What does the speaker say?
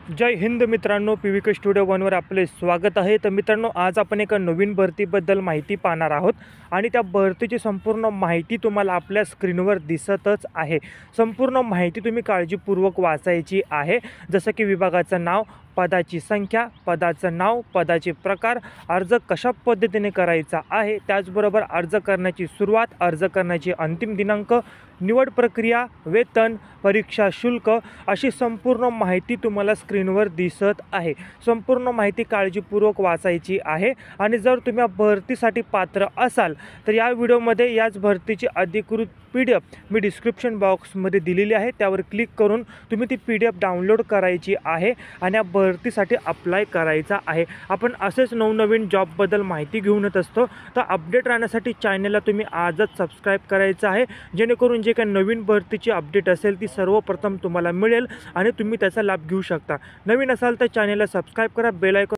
जय हिंद मित्रांनो, PVK studio वनवर आपले स्वागत आहे। तर मित्रांनो, आज आपण एका नवीन भरतीबद्दल माहिती पाहणार आहोत आणि त्या भरतीची संपूर्ण माहिती तुम्हाला आपल्या स्क्रीनवर दिसतच आहे। संपूर्ण माहिती तुम्ही काळजीपूर्वक वाचायची आहे, जसं की विभागाचं नाव, पदाची संख्या, पदाचं नाव, पदाचे प्रकार, अर्ज कशा पद्धतीने करायचा आहे, त्याचबरोबर अर्ज करण्याची सुरुवात, अर्ज करण्याची अंतिम दिनांक, निवड प्रक्रिया, वेतन, परीक्षा शुल्क अशी संपूर्ण माहिती तुम्हाला स्क्रीनवर दिसत आहे। संपूर्ण माहिती काळजीपूर्वक वाचायची आहे आणि जर तुम्ही भरतीसाठी पात्र असाल तर या व्हिडिओमध्ये याच भरतीची अधिकृत PDF मी डिस्क्रिप्शन बॉक्समध्ये दिलेली आहे, त्यावर क्लिक करून तुम्ही ती PDF डाउनलोड करायची आहे आणि या भरतीसाठी अप्लाय करायचा आहे। आपण असेच नवनवीन जॉबबद्दल माहिती घेऊन येत असतो, तर अपडेट राहण्यासाठी चॅनलला तुम्ही आजच सबस्क्राईब करायचं आहे, जेणेकरून जे काही नवीन भरतीची अपडेट असेल ती सर्वप्रथम तुम्हाला मिळेल आणि तुम्ही त्याचा लाभ घेऊ शकता। नवीन असाल तर चॅनलला सबस्क्राईब करा, बेल आयकॉन